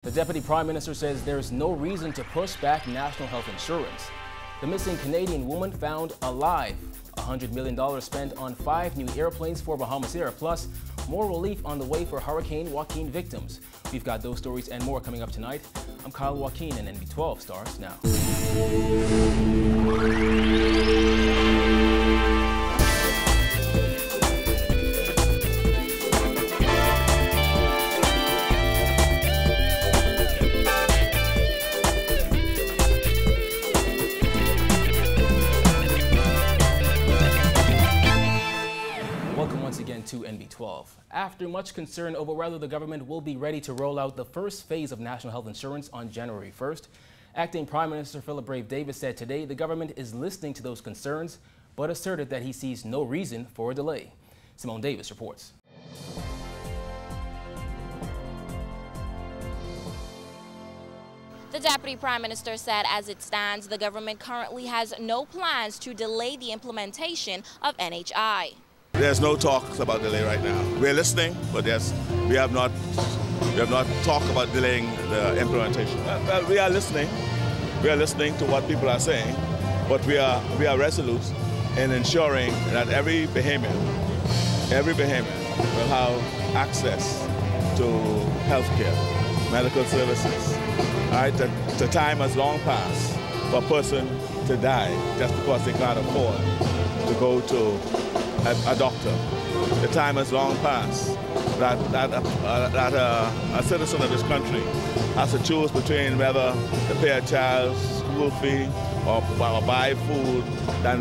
The Deputy Prime Minister says there's no reason to push back national health insurance. The missing Canadian woman found alive. $100 million spent on 5 new airplanes for Bahamas Air, plus more relief on the way for Hurricane Joaquin victims. We've got those stories and more coming up tonight. I'm Kyle Joaquin, and NB12 starts now. Again to NB12. After much concern over whether the government will be ready to roll out the first phase of national health insurance on January 1st, Acting Prime Minister Philip Brave Davis said today the government is listening to those concerns, but asserted that he sees no reason for a delay. Simone Davis reports. The Deputy Prime Minister said as it stands, the government currently has no plans to delay the implementation of NHI. There's no talks about delay right now. We're listening, but we have not talked about delaying the implementation. Well, we are listening. We are listening to what people are saying, but we are resolute in ensuring that every Bahamian will have access to health care, medical services. All right, the time has long passed for a person to die just because they can't afford to go to a doctor. The time has long passed that a citizen of this country has to choose between whether to pay a child's school fee or buy food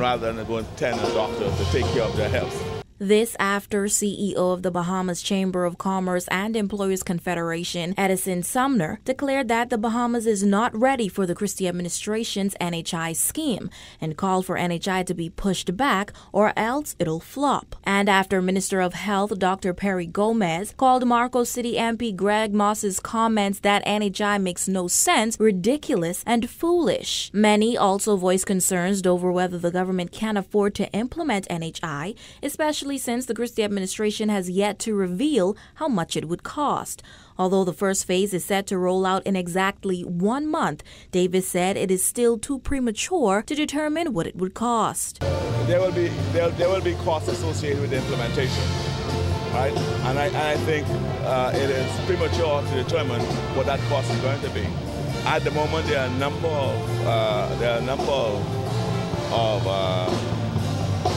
rather than go and attend a doctor to take care of their health. This after CEO of the Bahamas Chamber of Commerce and Employers Confederation, Edison Sumner, declared that the Bahamas is not ready for the Christie administration's NHI scheme and called for NHI to be pushed back or else it'll flop. And after Minister of Health Dr. Perry Gomez called Marco City MP Greg Moss's comments that NHI makes no sense ridiculous and foolish. Many also voiced concerns over whether the government can afford to implement NHI, especially since the Christie administration has yet to reveal how much it would cost. Although the first phase is set to roll out in exactly 1 month, Davis said it is still too premature to determine what it would cost. There will be costs associated with the implementation, right? And I think it is premature to determine what that cost is going to be. At the moment, there are a number of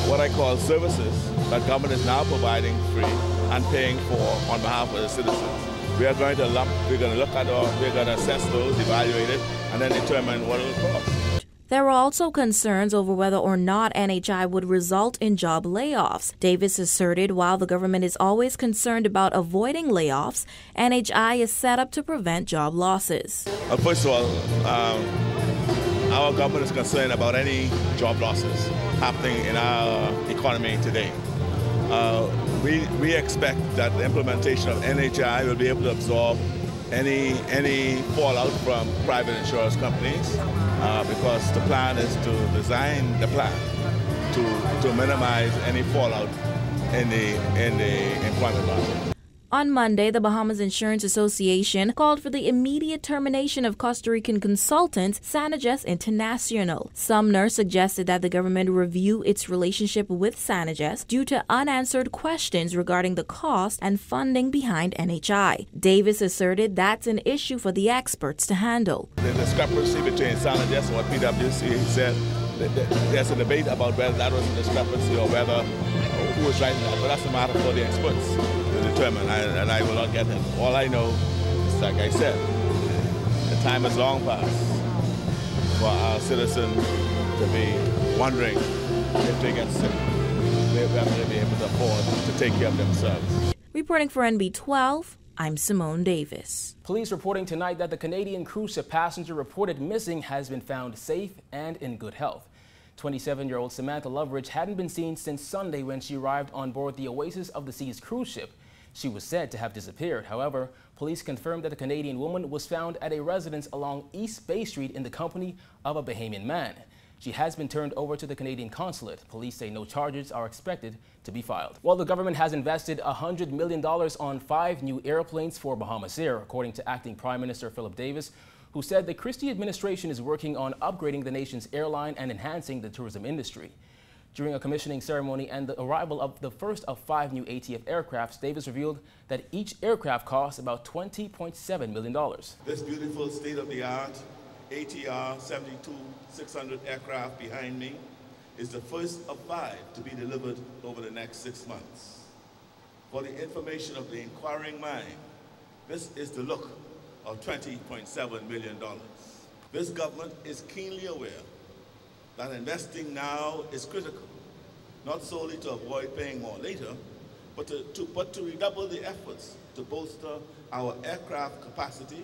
what I call services that government is now providing free and paying for on behalf of the citizens. We're going to assess those, evaluate it, and then determine what it will cost. There were also concerns over whether or not NHI would result in job layoffs. Davis asserted while the government is always concerned about avoiding layoffs, NHI is set up to prevent job losses. First of all, our government is concerned about any job losses happening in our economy today. We expect that the implementation of NHI will be able to absorb any fallout from private insurance companies because the plan is to design the plan to minimize any fallout in the employment market. On Monday, the Bahamas Insurance Association called for the immediate termination of Costa Rican consultant Sanajes International. Sumner suggested that the government review its relationship with Sanajes due to unanswered questions regarding the cost and funding behind NHI. Davis asserted that's an issue for the experts to handle. The discrepancy between Sanajes and what PwC said, there's a debate about whether that was a discrepancy or whether who was right in that, but that's a matter for the experts to determine, and I will not get it. All I know is, like I said, the time has long passed for our citizens to be wondering if they get sick, they're going to be able to afford to take care of themselves. Reporting for NB12, I'm Simone Davis. Police reporting tonight that the Canadian cruise ship passenger reported missing has been found safe and in good health. 27-year-old Samantha Loveridge hadn't been seen since Sunday when she arrived on board the Oasis of the Seas cruise ship. She was said to have disappeared. However, police confirmed that the Canadian woman was found at a residence along East Bay Street in the company of a Bahamian man. She has been turned over to the Canadian consulate. Police say no charges are expected to be filed. Well, the government has invested $100 million on 5 new airplanes for Bahamas Air, according to Acting Prime Minister Philip Davis, who said the Christie administration is working on upgrading the nation's airline and enhancing the tourism industry. During a commissioning ceremony and the arrival of the first of 5 new ATF aircrafts, Davis revealed that each aircraft costs about $20.7 million. This beautiful state-of-the-art ATR 72-600 aircraft behind me is the first of 5 to be delivered over the next 6 months. For the information of the inquiring mind, this is the look of $20.7 million. This government is keenly aware that investing now is critical, not solely to avoid paying more later, but to redouble the efforts to bolster our aircraft capacity,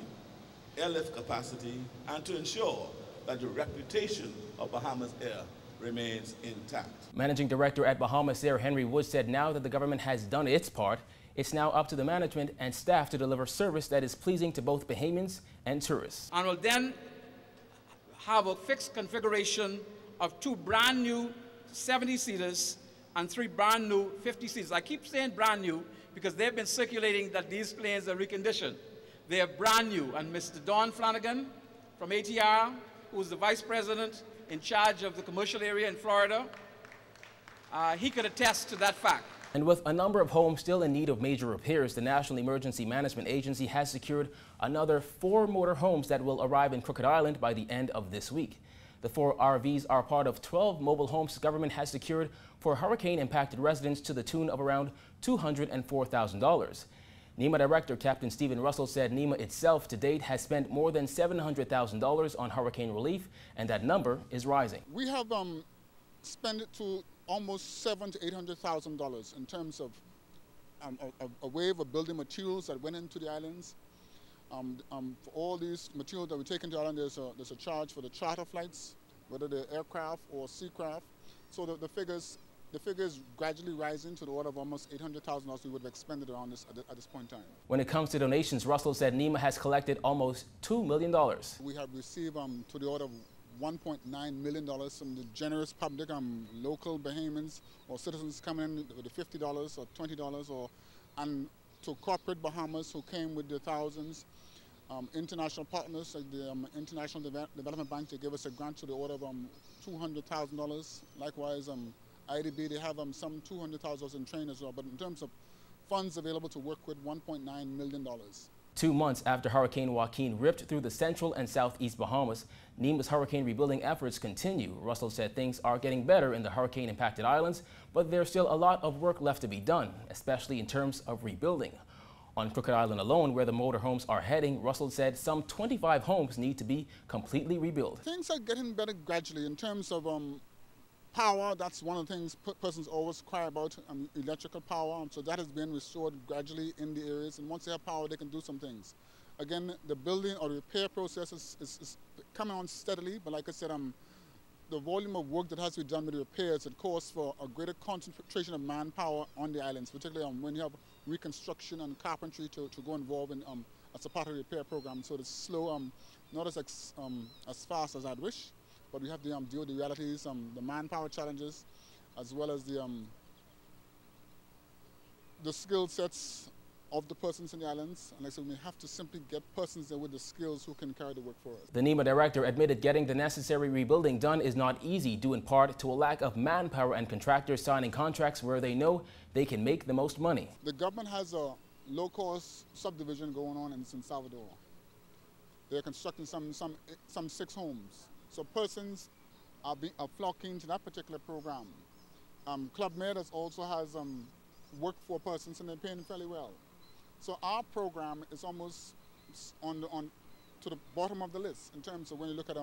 airlift capacity, and to ensure that the reputation of Bahamas Air remains intact. Managing Director at Bahamas Air, Henry Wood, said now that the government has done its part, it's now up to the management and staff to deliver service that is pleasing to both Bahamians and tourists. And will then have a fixed configuration of 2 brand new 70-seaters and 3 brand new 50-seaters. I keep saying brand new because they've been circulating that these planes are reconditioned. They are brand new, and Mr. Don Flanagan from ATR, who's the Vice President in charge of the commercial area in Florida, he could attest to that fact. And with a number of homes still in need of major repairs, the National Emergency Management Agency has secured another 4 motor homes that will arrive in Crooked Island by the end of this week. The 4 RVs are part of 12 mobile homes the government has secured for hurricane-impacted residents to the tune of around $204,000. NEMA Director Captain Stephen Russell said NEMA itself to date has spent more than $700,000 on hurricane relief, and that number is rising. We have spent it to almost $700,000 to $800,000 in terms of a wave of building materials that went into the islands. For all these materials that we take into the island, there's a charge for the charter flights, whether they're aircraft or seacraft. So the figures gradually rising to the order of almost $800,000 we would have expended on this at this point in time. When it comes to donations, Russell said NEMA has collected almost $2 million. We have received to the order of $1.9 million from the generous public, local Bahamians or citizens coming in with the $50 or $20, and to corporate Bahamas who came with the thousands. International partners like the International Development Bank, they gave us a grant to the order of $200,000. Likewise, IDB, they have some $200,000 in train as well. But in terms of funds available to work with, $1.9 million. 2 months after Hurricane Joaquin ripped through the central and southeast Bahamas, NEMA's hurricane rebuilding efforts continue. Russell said things are getting better in the hurricane-impacted islands, but there's still a lot of work left to be done, especially in terms of rebuilding. On Crooked Island alone, where the motorhomes are heading, Russell said some 25 homes need to be completely rebuilt. Things are getting better gradually in terms of power. That's one of the things persons always cry about, electrical power. So that has been restored gradually in the areas. And once they have power, they can do some things. Again, the building or the repair process is coming on steadily. But like I said, the volume of work that has to be done with the repairs, it calls for a greater concentration of manpower on the islands, particularly when you have reconstruction and carpentry to go involved in as a part of the repair program. So it's slow, not as fast as I'd wish. But we have to deal with the realities, the manpower challenges, as well as the skill sets of the persons in the islands. And like I said, we have to simply get persons there with the skills who can carry the work for us. The NEMA director admitted getting the necessary rebuilding done is not easy, due in part to a lack of manpower and contractors signing contracts where they know they can make the most money. The government has a low-cost subdivision going on in San Salvador. They're constructing some 6 homes. So persons are flocking to that particular program. Club Med also has work for persons, and they're paying fairly well. So our program is almost to the bottom of the list in terms of when you look at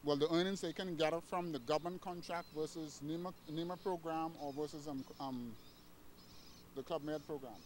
the earnings they can gather from the government contract versus NEMA program or versus the Club Med program.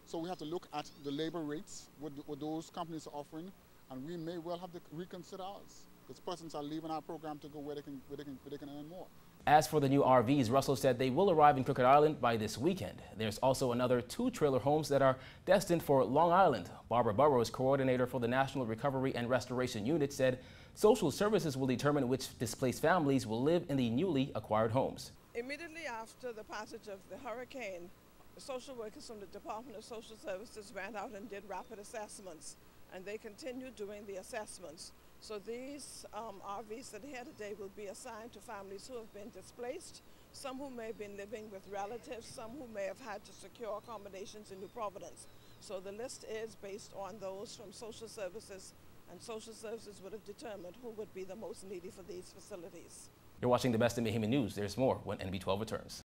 So we have to look at the labor rates what those companies are offering, and we may well have to reconsider ours, because persons are leaving our program to go where they can earn more. As for the new RVs, Russell said they will arrive in Crooked Island by this weekend. There's also another 2 trailer homes that are destined for Long Island. Barbara Burrows, coordinator for the National Recovery and Restoration Unit, said social services will determine which displaced families will live in the newly acquired homes. Immediately after the passage of the hurricane, social workers from the Department of Social Services went out and did rapid assessments, and they continue doing the assessments. So these RVs that are here today will be assigned to families who have been displaced, some who may have been living with relatives, some who may have had to secure accommodations in New Providence. So the list is based on those from social services, and social services would have determined who would be the most needy for these facilities. You're watching the best in Bahamian news. There's more when NB12 returns.